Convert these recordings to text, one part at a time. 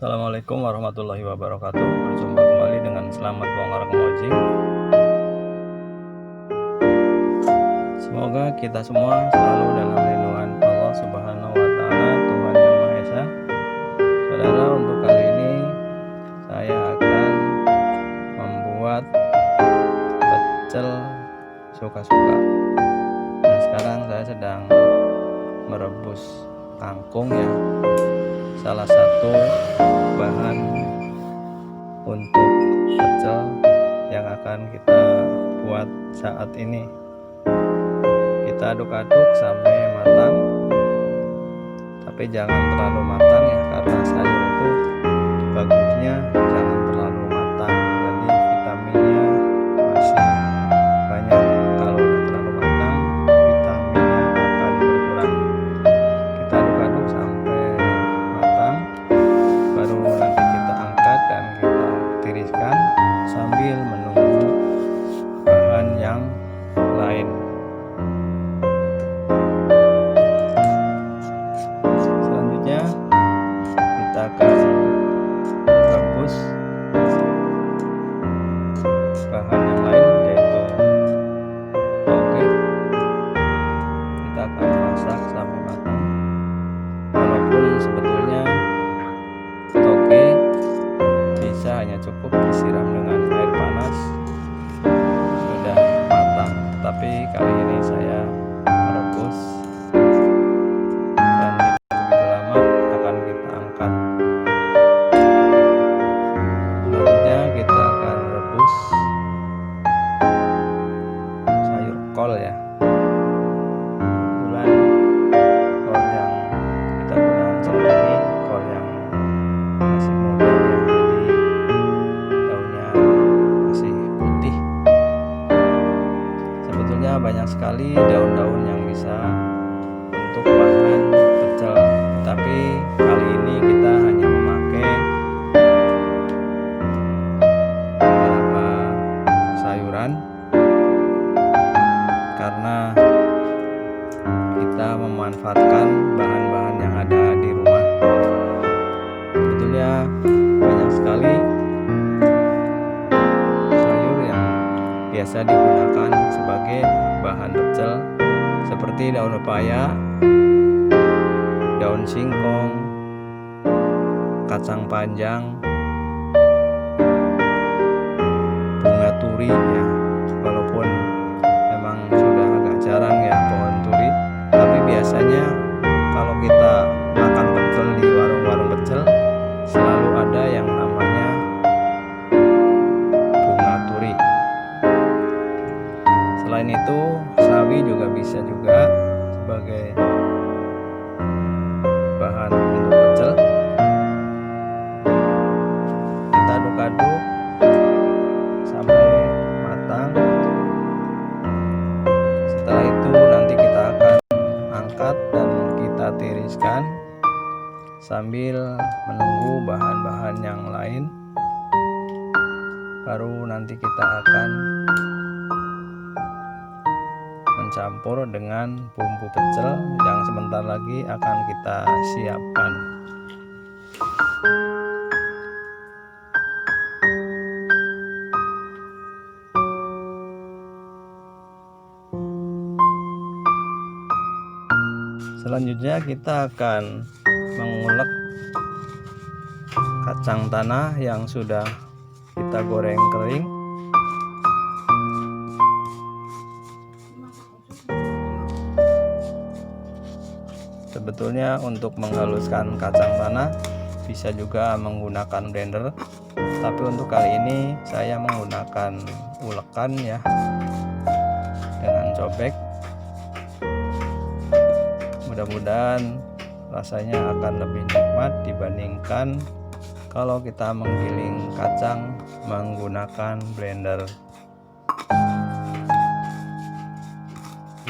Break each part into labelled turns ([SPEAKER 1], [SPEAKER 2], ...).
[SPEAKER 1] Assalamualaikum warahmatullahi wabarakatuh. Berjumpa kembali dengan Selamat Bongkar Kemojing. Semoga kita semua selalu dalam lindungan Allah Subhanahu wa Ta'ala, Tuhan Yang Maha Esa. Saudara, untuk kali ini saya akan membuat pecel suka-suka. Nah, sekarang saya sedang merebus kangkung ya, salah satu bahan untuk pecel yang akan kita buat saat ini. Kita aduk-aduk sampai matang, tapi jangan terlalu matang ya, karena sayur itu bagusnya jangan terlalu matang, jadi vitaminnya masih banyak. Kalau udah terlalu matang, vitaminnya akan berkurang. Kita aduk-aduk sampai matang, baru nanti kita angkat dan kita tiriskan sambil menunggu bahan yang lain. Selanjutnya kita akan rebus bahan yang lain, yaitu toge. Kita akan masak sampai matang, walaupun sebetulnya toge bisa hanya cukup disiram dengan air panas sudah matang, tetapi kali ini saya merebus dan tidak begitu lama akan kita angkat. Selanjutnya kita akan rebus sayur kol ya. Kebetulan kol yang kita gunakan saat ini kol yang masih muda ya, jadi daunnya masih putih. Sebetulnya banyak sekali daun-daun yang bisa untuk bahan pecel, tapi kali ini kita hanya memakai beberapa sayuran karena kita memanfaatkan bahan-bahan yang ada di rumah. Sebetulnya banyak sekali sayur yang biasa digunakan sebagai bahan pecel, seperti daun pepaya, daun singkong, kacang panjang, bunga turi ya. Walaupun memang sudah agak jarang ya pohon turi, tapi biasanya kalau kita makan pecel di warung-warung pecel selalu ada yang namanya bunga turi. Selain itu, sawi juga bisa juga sebagai bahan untuk pecel. Kita aduk-aduk sampai matang. Setelah itu nanti kita akan angkat dan kita tiriskan sambil menunggu bahan-bahan yang lain. Baru nanti kita akan mencampur dengan bumbu pecel yang sebentar lagi akan kita siapkan. Selanjutnya kita akan mengulek kacang tanah yang sudah kita goreng kering. Sebetulnya untuk menghaluskan kacang tanah bisa juga menggunakan blender, tapi untuk kali ini saya menggunakan ulekan ya, dengan cobek. Mudah-mudahan rasanya akan lebih nikmat dibandingkan kalau kita menggiling kacang menggunakan blender.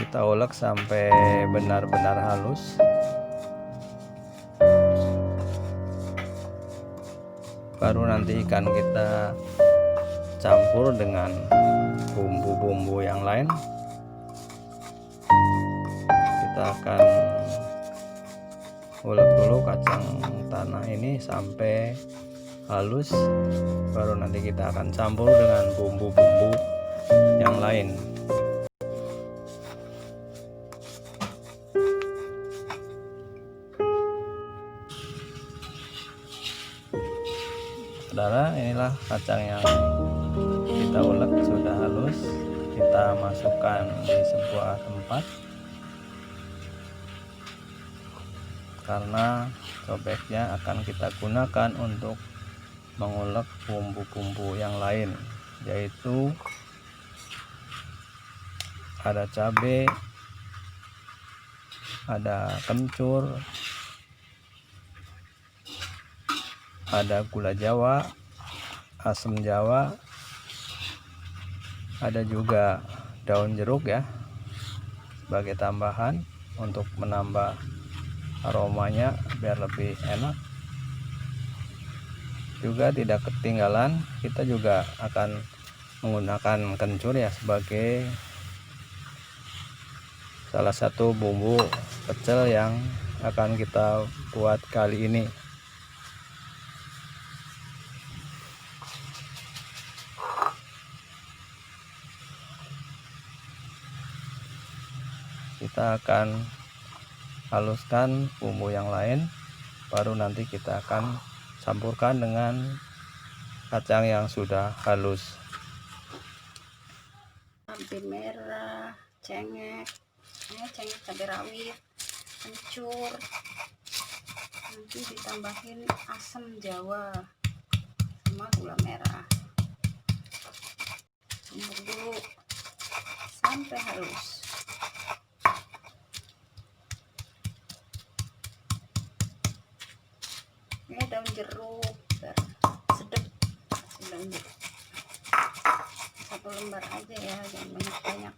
[SPEAKER 1] Kita ulek sampai benar-benar halus. Baru nanti ikan kita campur dengan bumbu-bumbu yang lain. Kita akan ulek dulu kacang tanah ini sampai halus, baru nanti kita akan campur dengan bumbu-bumbu yang lain. Saudara, inilah kacang yang kita ulek sudah halus. Kita masukkan di sebuah tempat karena cobeknya akan kita gunakan untuk mengulek bumbu-bumbu yang lain, yaitu ada cabai, ada kencur, ada gula jawa, asam jawa, ada juga daun jeruk ya sebagai tambahan untuk menambah aromanya biar lebih enak. Juga tidak ketinggalan, kita juga akan menggunakan kencur ya sebagai salah satu bumbu pecel yang akan kita buat kali ini. Kita akan haluskan bumbu yang lain, baru nanti kita akan campurkan dengan kacang yang sudah halus.
[SPEAKER 2] Cabai merah, cengkeh cabai rawit, kencur, nanti ditambahin asam jawa sama gula merah. Campur dulu sampai halus. Ini daun jeruk biar sedap. Daun jeruk satu lembar aja ya, jangan banyak-banyak.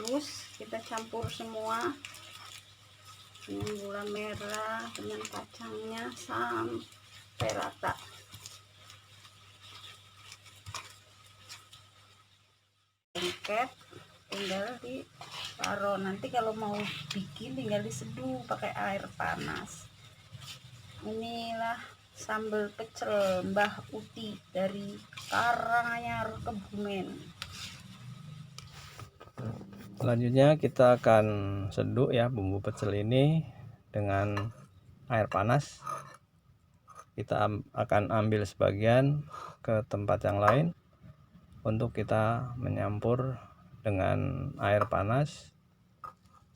[SPEAKER 2] Terus kita campur semua dengan gula merah dengan kacangnya sampai rata. Lengket, tinggal ditaruh. Nanti kalau mau bikin tinggal diseduh pakai air panas. Inilah sambal pecel Mbah Uti dari Karanganyar, Kebumen.
[SPEAKER 1] Selanjutnya kita akan seduk ya bumbu pecel ini dengan air panas. Kita akan ambil sebagian ke tempat yang lain untuk kita menyampur dengan air panas.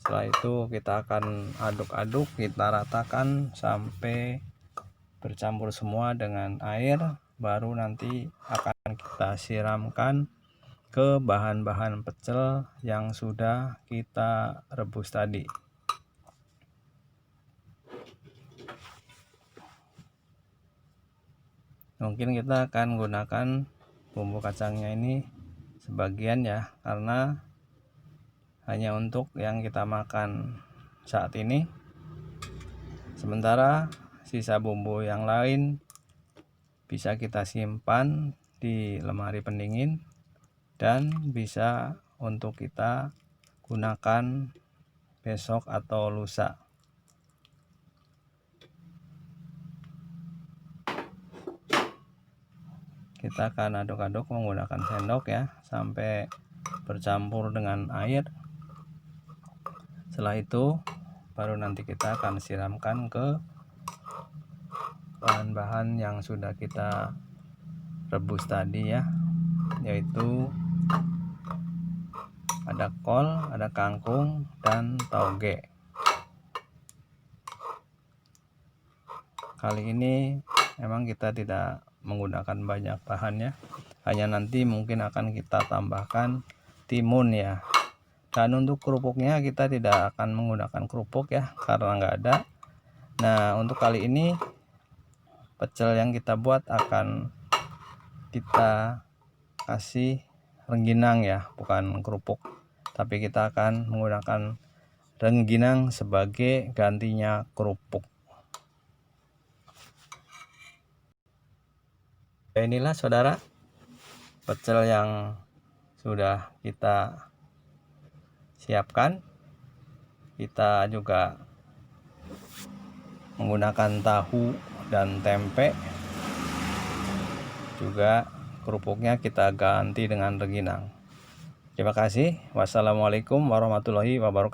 [SPEAKER 1] Setelah itu kita akan aduk-aduk, kita ratakan sampai bercampur semua dengan air, baru nanti akan kita siramkan ke bahan-bahan pecel yang sudah kita rebus tadi. Mungkin kita akan gunakan bumbu kacangnya ini sebagian ya, karena hanya untuk yang kita makan saat ini. Sementara sisa bumbu yang lain bisa kita simpan di lemari pendingin dan bisa untuk kita gunakan besok atau lusa. Kita akan aduk-aduk menggunakan sendok ya sampai bercampur dengan air. Setelah itu baru nanti kita akan siramkan ke bahan-bahan yang sudah kita rebus tadi ya, yaitu ada kol, ada kangkung, dan tauge. Kali ini memang kita tidak menggunakan banyak bahannya, hanya nanti mungkin akan kita tambahkan timun ya. Dan untuk kerupuknya kita tidak akan menggunakan kerupuk ya, karena nggak ada. Nah, untuk kali ini pecel yang kita buat akan kita kasih rengginang ya, bukan kerupuk, tapi kita akan menggunakan rengginang sebagai gantinya kerupuk. Inilah saudara pecel yang sudah kita siapkan. Kita juga menggunakan tahu dan tempe, juga kerupuknya kita ganti dengan rengginang. Terima kasih. Wassalamualaikum warahmatullahi wabarakatuh.